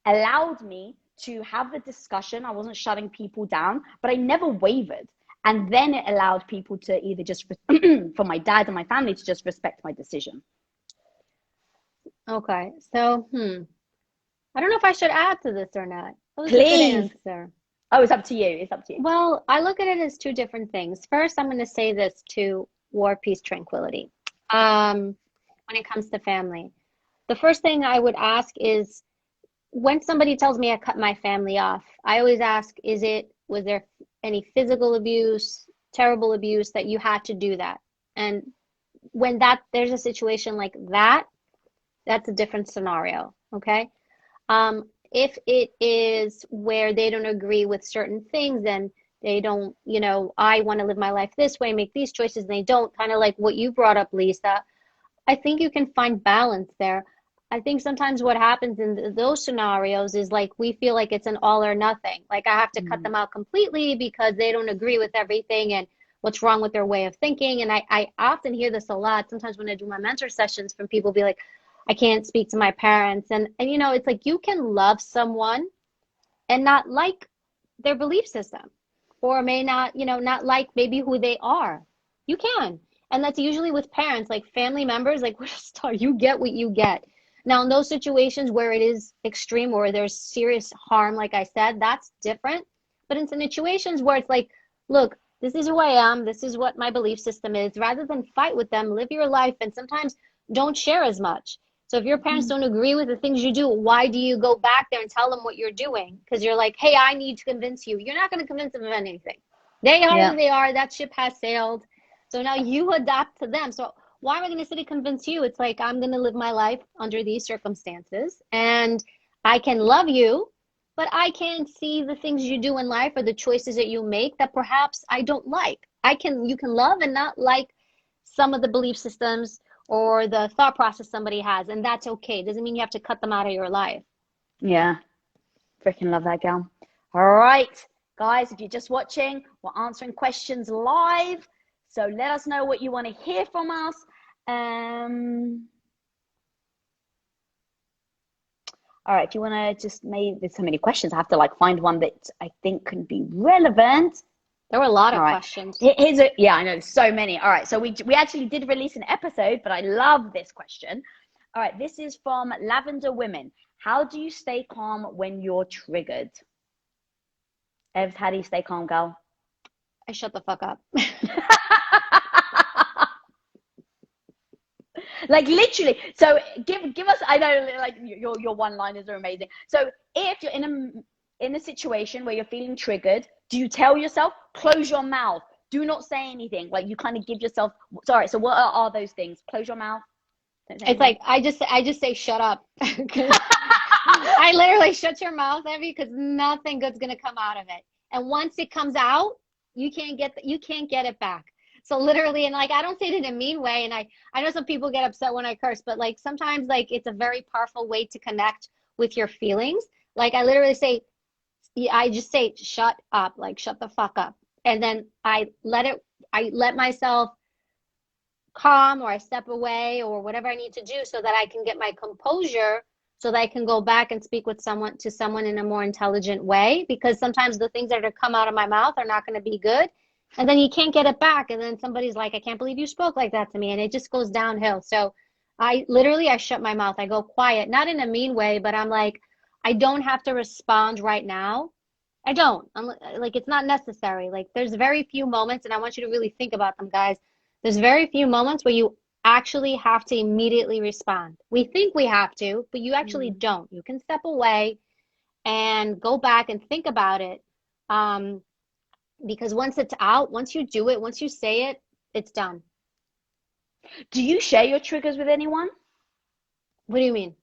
allowed me to have the discussion. I wasn't shutting people down, but I never wavered. And then it allowed people to either just, for my dad and my family, to just respect my decision. Okay. So, I don't know if I should add to this or not. That was a Please. good answer. Oh, it's up to you. It's up to you. Well, I look at it as two different things. First, I'm going to say this to war, peace, tranquility. When it comes to family, the first thing I would ask is, when somebody tells me I cut my family off, I always ask, was there any physical abuse, terrible abuse that you had to do that? And when there's a situation like that, that's a different scenario. Okay. If it is where they don't agree with certain things and they don't, I want to live my life this way, make these choices, and they don't, kind of like what you brought up, Lisa, I think you can find balance there. I think sometimes what happens in those scenarios is, like, we feel like it's an all or nothing. Like, I have to cut them out completely because they don't agree with everything and what's wrong with their way of thinking. And I often hear this a lot. Sometimes when I do my mentor sessions, from people be like, I can't speak to my parents. And it's like, you can love someone and not like their belief system, or may not, not like maybe who they are. You can. And that's usually with parents, like family members, like, you get what you get. Now, in those situations where it is extreme or there's serious harm, like I said, that's different. But in situations where it's like, look, this is who I am, this is what my belief system is, rather than fight with them, live your life, and sometimes don't share as much. So if your parents don't agree with the things you do, why do you go back there and tell them what you're doing? Because you're like, hey, I need to convince you. You're not going to convince them of anything. They are who they are. That ship has sailed. So now you adapt to them. So why am I going to sit and convince you? It's like, I'm going to live my life under these circumstances, and I can love you, but I can't see the things you do in life or the choices that you make that perhaps I don't like. You can love and not like some of the belief systems or the thought process somebody has, and that's okay. It doesn't mean you have to cut them out of your life. Yeah. Freaking love that, gal. All right, guys, if you're just watching, we're answering questions live. So let us know what you want to hear from us. All right, if you want to just, maybe there's so many questions. I have to find one that I think can be relevant. There were a lot of questions. Yeah, I know, so many. All right, so we actually did release an episode, but I love this question. All right, this is from Lavender Women. How do you stay calm when you're triggered? Evs, how do you stay calm, girl? I shut the fuck up. Literally. So give us, I know, your one-liners are amazing. So if you're in a situation where you're feeling triggered, do you tell yourself, close your mouth, do not say anything? You kind of give yourself, sorry, so what are those things? Close your mouth. It's like, I just say shut up. I literally shut your mouth, Evie, because nothing good's gonna come out of it. And once it comes out, you can't get it back. So literally, and I don't say it in a mean way, and I know some people get upset when I curse, but sometimes it's a very powerful way to connect with your feelings. Like I literally say, I just say, shut up, like shut the fuck up. And then I let myself calm, or I step away, or whatever I need to do so that I can get my composure, so that I can go back and speak with someone in a more intelligent way, because sometimes the things that are come out of my mouth are not going to be good. And then you can't get it back. And then somebody's like, I can't believe you spoke like that to me. And it just goes downhill. So I shut my mouth. I go quiet, not in a mean way, but I'm like, I don't have to respond right now. I don't. I'm like, it's not necessary. Like there's very few moments, and I want you to really think about them, guys. There's very few moments where you actually have to immediately respond. We think we have to, but you actually don't. You can step away and go back and think about it. Because once it's out, once you do it, once you say it, it's done. Do you share your triggers with anyone? What do you mean?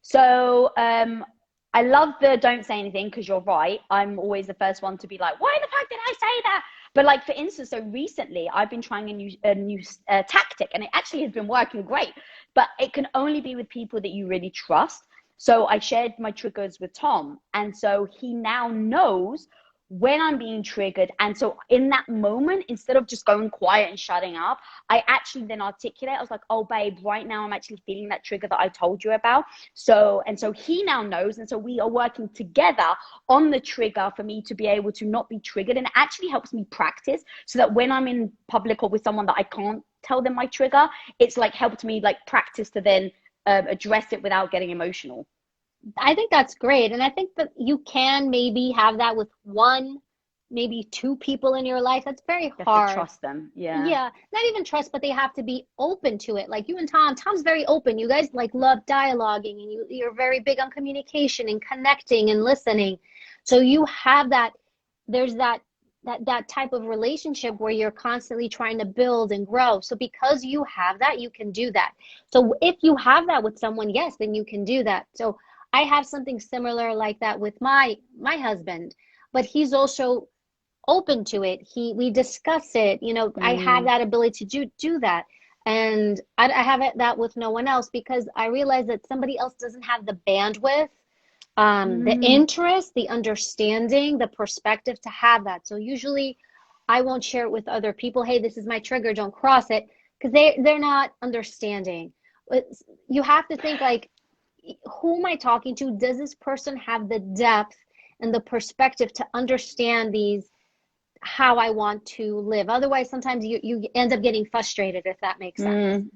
So I love the don't say anything, because you're right. I'm always the first one to be like, why the fuck did I say that? But like, for instance, so recently I've been trying a new tactic, and it actually has been working great, but it can only be with people that you really trust. So I shared my triggers with Tom, and so he now knows when I'm being triggered. And so in that moment, instead of just going quiet and shutting up, I actually then articulate. I was like, oh babe, right now I'm actually feeling that trigger that I told you about. So he now knows, and so we are working together on the trigger for me to be able to not be triggered. And it actually helps me practice, so that when I'm in public or with someone that I can't tell them my trigger, it's like helped me like practice to then address it without getting emotional. I think that's great. And I think that you can maybe have that with one, maybe two people in your life. That's very hard. You have to trust them. Yeah. Yeah. Not even trust, but they have to be open to it. Like you and Tom. Tom's very open. You guys like love dialoguing, and you're very big on communication and connecting and listening. So you have that, there's that type of relationship where you're constantly trying to build and grow. So because you have that, you can do that. So if you have that with someone, yes, then you can do that. So I have something similar like that with my husband, but he's also open to it. We discuss it, I have that ability to do that. And I have that with no one else, because I realize that somebody else doesn't have the bandwidth, the interest, the understanding, the perspective to have that. So usually I won't share it with other people. Hey, this is my trigger, don't cross it, because they're not understanding. You have to think like, who am I talking to? Does this person have the depth and the perspective to understand how I want to live? Otherwise, sometimes you end up getting frustrated, if that makes sense.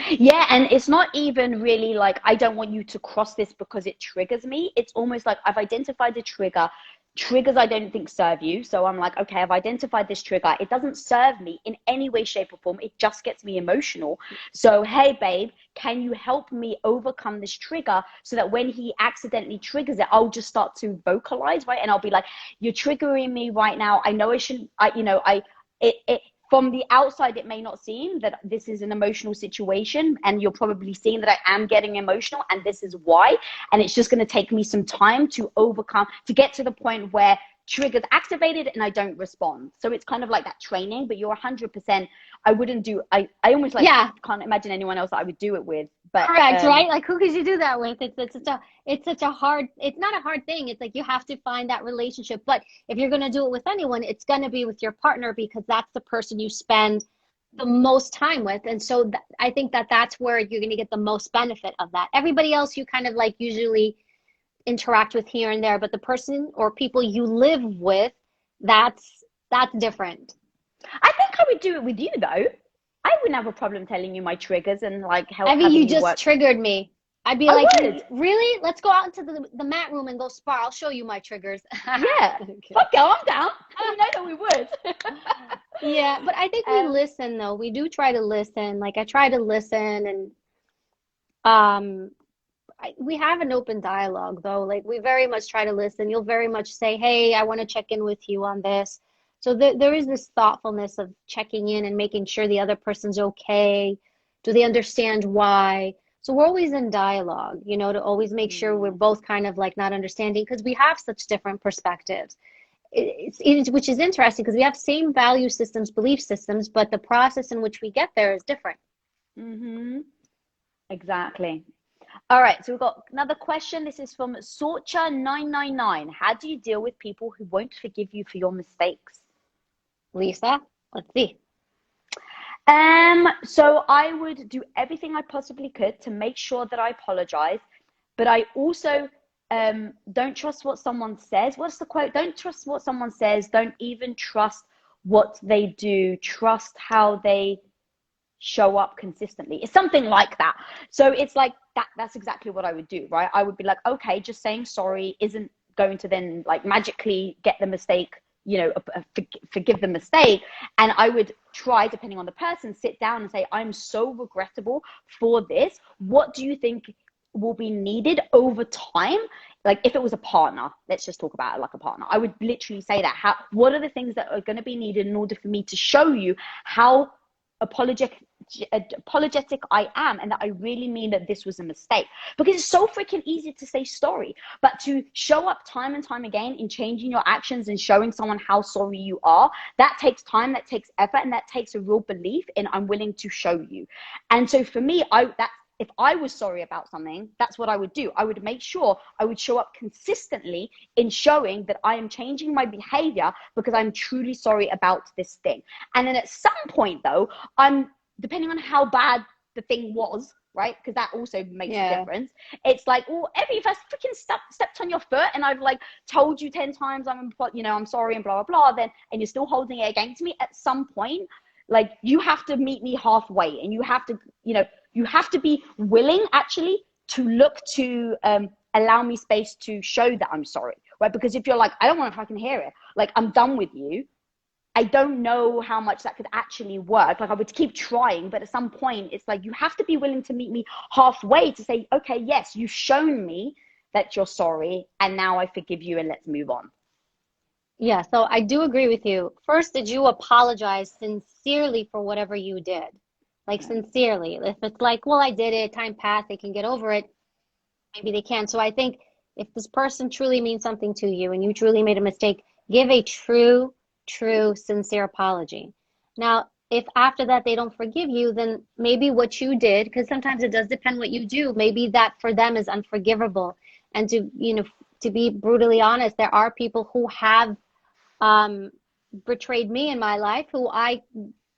Yeah, and it's not even really like, I don't want you to cross this because it triggers me. It's almost like I've identified the trigger. Triggers I don't think serve you. So I'm like, okay, I've identified this trigger. It doesn't serve me in any way, shape, or form. It just gets me emotional. So, hey, babe, can you help me overcome this trigger, so that when he accidentally triggers it, I'll just start to vocalize, right? And I'll be like, you're triggering me right now. I know I shouldn't, from the outside, it may not seem that this is an emotional situation, and you're probably seeing that I am getting emotional, and this is why. And it's just going to take me some time to overcome, to get to the point where triggers activated and I don't respond. So it's kind of like that training, but you're 100%. I wouldn't do, I almost like, can't imagine anyone else that I would do it with. But correct, right? Like who could you do that with? It's such a hard, it's not a hard thing. It's like you have to find that relationship. But if you're going to do it with anyone, it's going to be with your partner, because that's the person you spend the most time with. And so I think that's where you're going to get the most benefit of that. Everybody else you kind of like usually interact with here and there, but the person or people you live with, that's different. I think I would do it with you though. I wouldn't have a problem telling you my triggers and like help. Evie, you just triggered me. I'd be like, would. Really? Let's go out into the mat room and go spar. I'll show you my triggers. Yeah. Fuck yeah, I'm down. You know that we would. Yeah, but I think we listen though. We do try to listen. Like I try to listen, and we have an open dialogue though. Like we very much try to listen. You'll very much say, hey, I want to check in with you on this. So there is this thoughtfulness of checking in and making sure the other person's okay. Do they understand why? So we're always in dialogue, to always make sure we're both kind of like not understanding, because we have such different perspectives. Which is interesting, because we have same value systems, belief systems, but the process in which we get there is different. Exactly. All right, so we've got another question. This is from Sorcha999. How do you deal with people who won't forgive you for your mistakes? Lisa, let's see. So I would do everything I possibly could to make sure that I apologize, but I also don't trust what someone says. What's the quote? Don't trust what someone says. Don't even trust what they do. Trust how they show up consistently. It's something like that. So it's like that's exactly what I would do, right? I would be like, okay, just saying sorry isn't going to then like magically get the mistake, forgive the mistake. And I would try, depending on the person, sit down and say, I'm so regrettable for this. What do you think will be needed over time? Like if it was a partner, let's just talk about it like a partner. I would literally say that. What are the things that are going to be needed in order for me to show you how apologetic I am, and that I really mean that this was a mistake? Because it's so freaking easy to say sorry, but to show up time and time again in changing your actions and showing someone how sorry you are, that takes time, that takes effort, and that takes a real belief in I'm willing to show you. And so for me, if I was sorry about something, that's what I would do. I would make sure I would show up consistently in showing that I am changing my behavior because I'm truly sorry about this thing. And then at some point, though, depending on how bad the thing was, right? Because that also makes a difference. It's like, well, Evie, if I freaking stepped on your foot and I've like told you 10 times I'm sorry and blah, blah, blah, then, and you're still holding it against me, at some point, like you have to meet me halfway, and you have to be willing actually to look to allow me space to show that I'm sorry, right? Because if you're like, I don't want to fucking hear it, like I'm done with you, I don't know how much that could actually work. Like I would keep trying, but at some point it's like you have to be willing to meet me halfway to say, okay, yes, you've shown me that you're sorry, and now I forgive you, and let's move on. Yeah, so I do agree with you. First, did you apologize sincerely for whatever you did? Like sincerely. If it's like, well, I did it, time passed, they can get over it, maybe they can. So I think if this person truly means something to you and you truly made a mistake, give a true, sincere apology. Now, if after that they don't forgive you, then maybe what you did, because sometimes it does depend what you do, maybe that for them is unforgivable. And to be brutally honest, there are people who have betrayed me in my life who I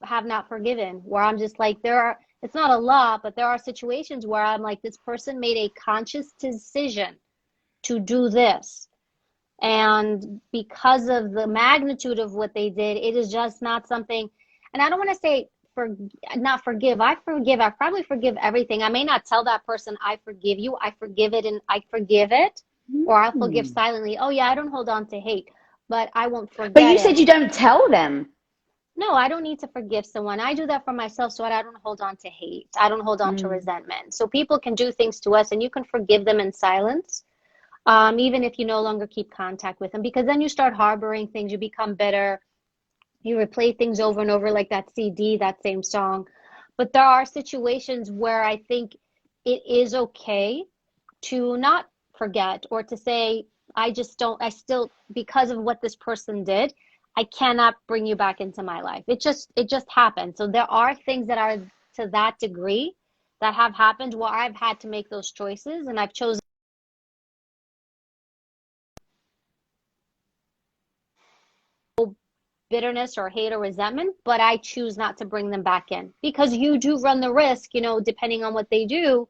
have not forgiven, where I'm just like, it's not a lot, but there are situations where I'm like, this person made a conscious decision to do this. And because of the magnitude of what they did, it is just not something, and I don't want to say not forgive. I probably forgive everything. I may not tell that person, I forgive you, I forgive it, and I forgive it, or I'll forgive silently. Oh yeah, I don't hold on to hate, but I won't forget it. But you said you don't tell them. No, I don't need to forgive someone. I do that for myself so I don't hold on to hate. I don't hold on to resentment. So people can do things to us and you can forgive them in silence, even if you no longer keep contact with them, because then you start harboring things, you become bitter, you replay things over and over like that CD, that same song. But there are situations where I think it is okay to not forget, or to say, I still, because of what this person did, I cannot bring you back into my life. It just happened. So there are things that are to that degree that have happened where I've had to make those choices, and I've chosen bitterness or hate or resentment, but I choose not to bring them back in, because you do run the risk, depending on what they do,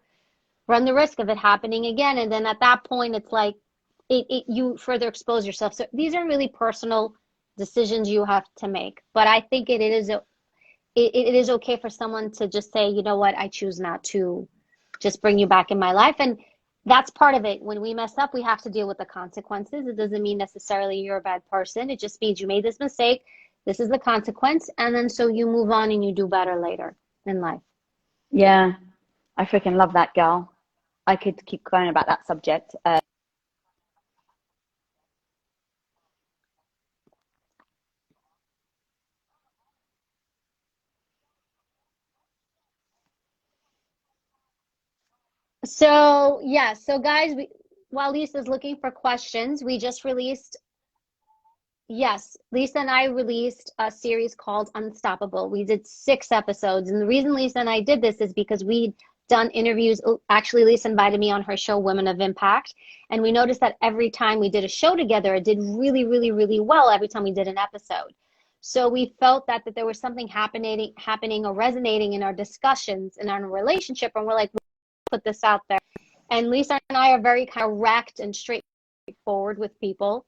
run the risk of it happening again. And then at that point, it's like you further expose yourself. So these are really personal decisions you have to make. But I think it is okay for someone to just say, you know what, I choose not to just bring you back in my life. And that's part of it. When we mess up, we have to deal with the consequences. It doesn't mean necessarily you're a bad person. It just means you made this mistake. This is the consequence. And then so you move on and you do better later in life. Yeah, I freaking love that, girl. I could keep going about that subject. So, yeah. So, guys, while Lisa's looking for questions, we just released, yes, Lisa and I released a series called Unstoppable. We did 6 episodes. And the reason Lisa and I did this is because we done interviews. Actually, Lisa invited me on her show, Women of Impact. And we noticed that every time we did a show together, it did really, really, really well every time we did an episode. So we felt that there was something happening or resonating in our discussions in our relationship. And we're like, we'll put this out there. And Lisa and I are very kind of direct and straightforward with people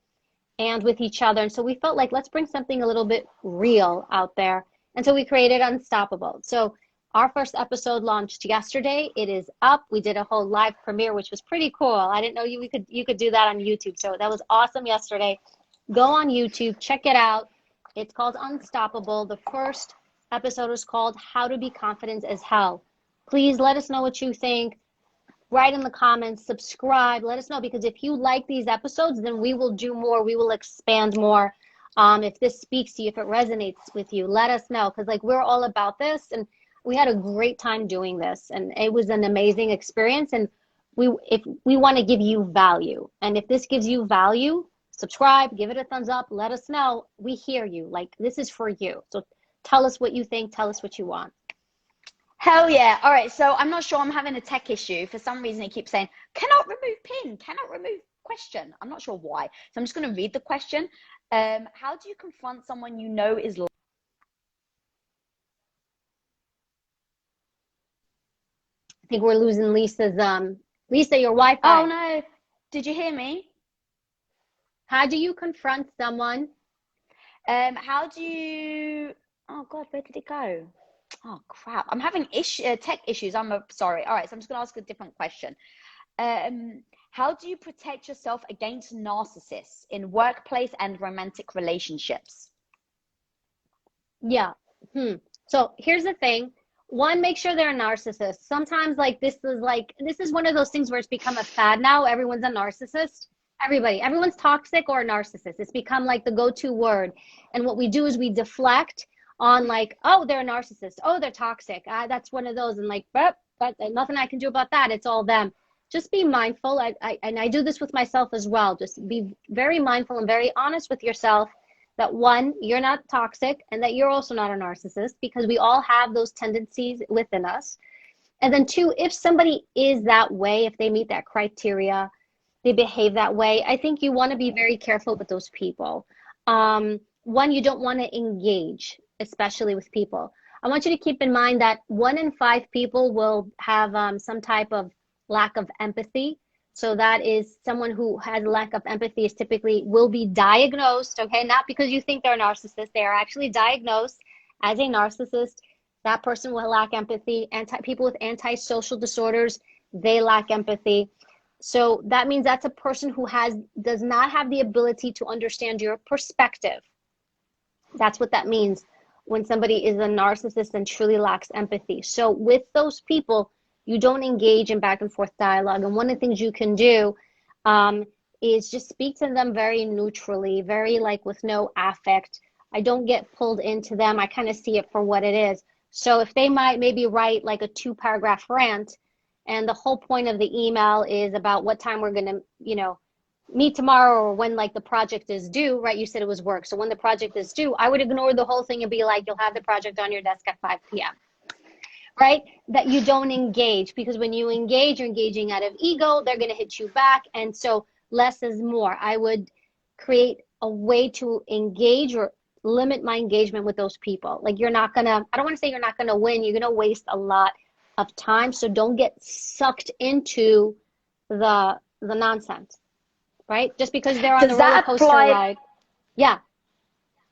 and with each other. And so we felt like, let's bring something a little bit real out there. And so we created Unstoppable. So our first episode launched yesterday. It is up. We did a whole live premiere, which was pretty cool. I didn't know you could do that on YouTube. So that was awesome yesterday. Go on YouTube, check it out. It's called Unstoppable. The first episode is called How to Be Confident as Hell. Please let us know what you think. Write in the comments, subscribe, let us know, because if you like these episodes, then we will do more. We will expand more. If this speaks to you, if it resonates with you, let us know, because like we're all about this, and we had a great time doing this, and it was an amazing experience. And if we want to give you value, and if this gives you value, subscribe, give it a thumbs up, let us know. We hear you. Like, this is for you. So tell us what you think. Tell us what you want. Hell yeah. All right. So I'm not sure, I'm having a tech issue. For some reason, it keeps saying, cannot remove pin, cannot remove question. I'm not sure why. So I'm just going to read the question. How do you confront someone you know is lying? I think we're losing Lisa's, Lisa, your Wi-Fi. Oh no. Did you hear me? How do you confront someone? How do you, oh God, where did it go? Oh crap, I'm having tech issues. I'm sorry. All right, so I'm just gonna ask a different question. How do you protect yourself against narcissists in workplace and romantic relationships? Yeah. So here's the thing. One, make sure they're a narcissist. Sometimes this is one of those things where it's become a fad now. Everyone's a narcissist. Everyone's toxic or a narcissist. It's become like the go-to word. And what we do is we deflect on like, oh, they're a narcissist. Oh, they're toxic. That's one of those. And like, but nothing I can do about that. It's all them. Just be mindful. I do this with myself as well. Just be very mindful and very honest with yourself that one, you're not toxic, and that you're also not a narcissist, because we all have those tendencies within us. And then two, if somebody is that way, if they meet that criteria, they behave that way, I think you want to be very careful with those people. One, you don't want to engage, especially with people. I want you to keep in mind that 1 in 5 people will have some type of lack of empathy. So that is someone who has lack of empathy is typically will be diagnosed, okay? Not because you think they're a narcissist, they are actually diagnosed as a narcissist. That person will lack empathy. People with antisocial disorders, they lack empathy. So that means that's a person who does not have the ability to understand your perspective. That's what that means when somebody is a narcissist and truly lacks empathy. So with those people, you don't engage in back and forth dialogue. And one of the things you can do is just speak to them very neutrally, very like with no affect. I don't get pulled into them. I kind of see it for what it is. So if they might maybe write like a 2-paragraph rant, and the whole point of the email is about what time we're going to, meet tomorrow, or when like the project is due, right? You said it was work. So when the project is due, I would ignore the whole thing and be like, you'll have the project on your desk at 5 p.m. Right? That you don't engage, because when you engage, you're engaging out of ego. They're going to hit you back. And so less is more. I would create a way to engage or limit my engagement with those people. Like I don't want to say you're not going to win. You're going to waste a lot of time. So don't get sucked into the nonsense, right? Just because they're on the roller coaster ride. Yeah.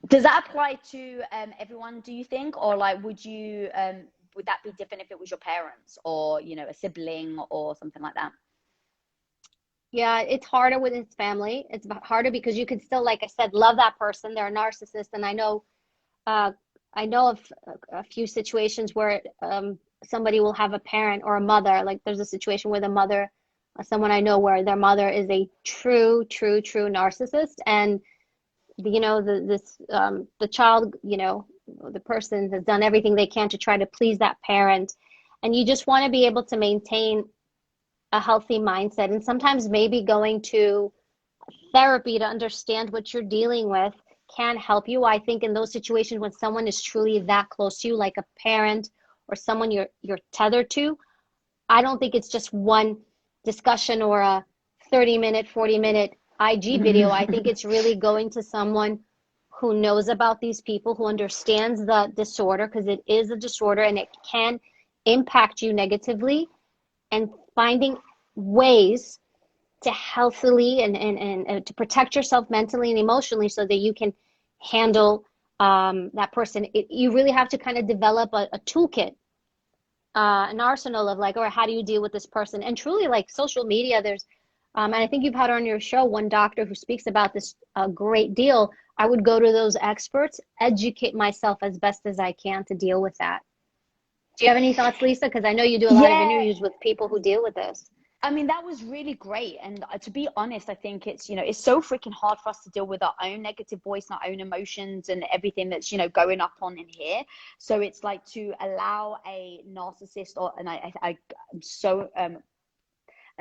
Does that apply to everyone, do you think? Or like, would that be different if it was your parents or, a sibling or something like that? Yeah, it's harder with his family. It's harder because you can still, like I said, love that person. They're a narcissist. And I know of a few situations where somebody will have a parent or a mother. Like there's a situation where the mother, someone I know where their mother is a true narcissist. And, the child, the person has done everything they can to try to please that parent. And you just want to be able to maintain a healthy mindset. And sometimes maybe going to therapy to understand what you're dealing with can help you. I think in those situations when someone is truly that close to you, like a parent or someone you're tethered to, I don't think it's just one discussion or a 30-minute, 40-minute IG video. I think it's really going to someone who knows about these people, who understands the disorder, because it is a disorder and it can impact you negatively, and finding ways to healthily and to protect yourself mentally and emotionally so that you can handle that person. You really have to kind of develop a toolkit, an arsenal of like, or how do you deal with this person? And truly, like social media, there's and I think you've had on your show one doctor who speaks about this a great deal. I would go to those experts, educate myself as best as I can to deal with that. Do you have any thoughts, Lisa? Because I know you do a lot of interviews with people who deal with this. I mean, that was really great. And to be honest, I think it's, it's so freaking hard for us to deal with our own negative voice and our own emotions and everything that's, going up on in here. So it's like to allow a narcissist, and I'm so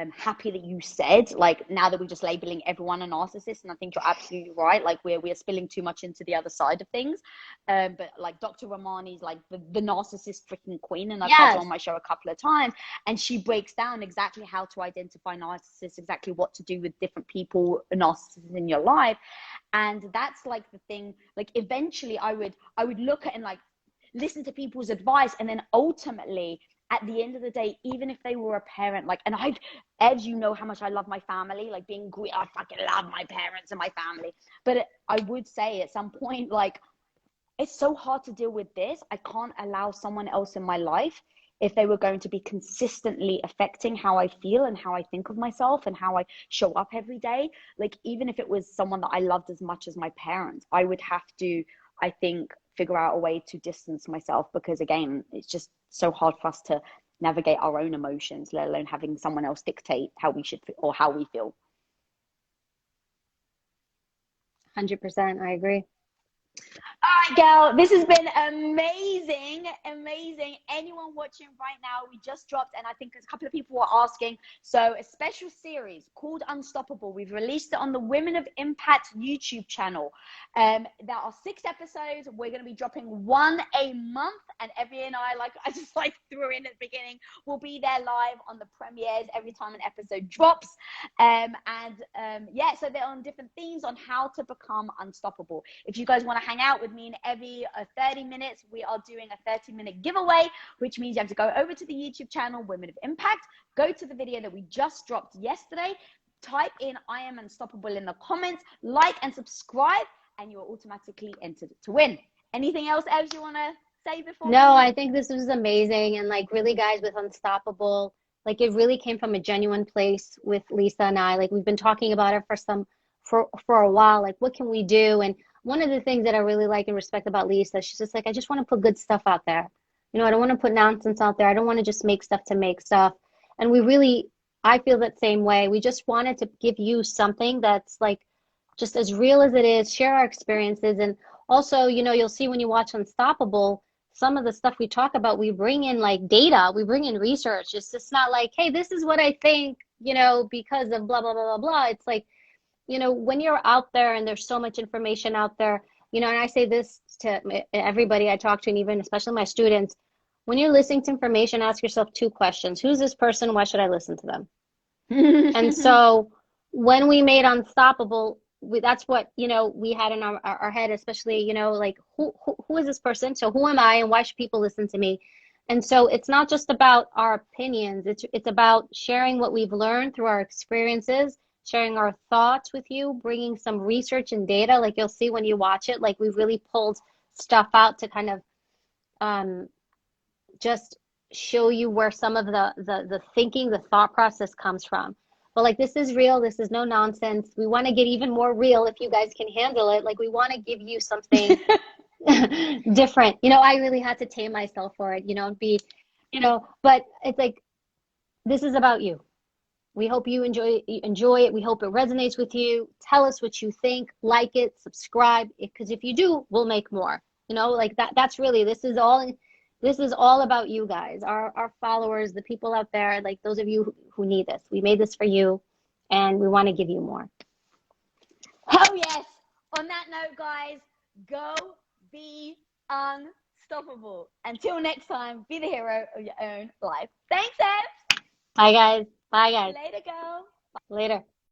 I'm happy that you said, like, now that we're just labeling everyone a narcissist, and I think you're absolutely right. Like, we're spilling too much into the other side of things. But like Dr. Ramani's like the narcissist freaking queen, and I've had her on my show a couple of times, and she breaks down exactly how to identify narcissists, exactly what to do with different people, narcissists in your life. And that's like the thing. Like, eventually I would look at and like listen to people's advice, and then ultimately, at the end of the day, even if they were a parent, like, and Ed, you know how much I love my family, like being Greek, I fucking love my parents and my family. But I would say at some point, like, it's so hard to deal with this. I can't allow someone else in my life, if they were going to be consistently affecting how I feel and how I think of myself and how I show up every day. Like, even if it was someone that I loved as much as my parents, I would have to, I think, figure out a way to distance myself, because again, it's just so hard for us to navigate our own emotions, let alone having someone else dictate how we should or how we feel. 100%, I agree. All right, gal, this has been amazing. Anyone watching right now, we just dropped, and I think a couple of people were asking, so a special series called Unstoppable. We've released it on the Women of Impact YouTube channel. There are 6 episodes. We're going to be dropping 1 a month, and Evie and I just threw in at the beginning, we'll be there live on the premieres every time an episode drops. Yeah, so they're on different themes on how to become unstoppable. If you guys want to hang out with me and Evie 30 minutes, we are doing a 30-minute giveaway, which means you have to go over to the YouTube channel Women of Impact, go to the video that we just dropped yesterday, type in I am unstoppable in the comments, like and subscribe, and you are automatically entered to win. Anything else, Evs, you want to say before? No, I think this was amazing. And like, really, guys, with Unstoppable, like, it really came from a genuine place with Lisa and I. Like, we've been talking about it for a while. Like, what can we do? And one of the things that I really like and respect about Lisa, she's just like, I just want to put good stuff out there. I don't want to put nonsense out there. I don't want to just make stuff to make stuff. And I feel that same way. We just wanted to give you something that's like just as real as it is, share our experiences. And also, you'll see when you watch Unstoppable, some of the stuff we talk about, we bring in like data, we bring in research. It's just not like, hey, this is what I think, because of blah, blah, blah, blah, blah. It's like, when you're out there and there's so much information out there, and I say this to everybody I talk to, and even especially my students, when you're listening to information, ask yourself 2 questions. Who's this person? Why should I listen to them? And so when we made Unstoppable, that's what, we had in our head, especially, like, who is this person? So who am I, and why should people listen to me? And so it's not just about our opinions. It's about sharing what we've learned through our experiences, sharing our thoughts with you, bringing some research and data. Like, you'll see when you watch it, like, we really pulled stuff out to kind of just show you where some of the thinking, the thought process comes from. But like, this is real. This is no nonsense. We want to get even more real if you guys can handle it. Like, we want to give you something different. I really had to tame myself for it, but it's like, this is about you. We hope you enjoy it. We hope it resonates with you. Tell us what you think, like it, subscribe, because if you do, we'll make more. Like that's really, this is all about you guys, our followers, the people out there, like those of you who need this. We made this for you, and we want to give you more. Hell yes. On that note, guys, go be unstoppable. Until next time, be the hero of your own life. Thanks, Ev. Bye, guys. Bye, guys. Later, girl. Later.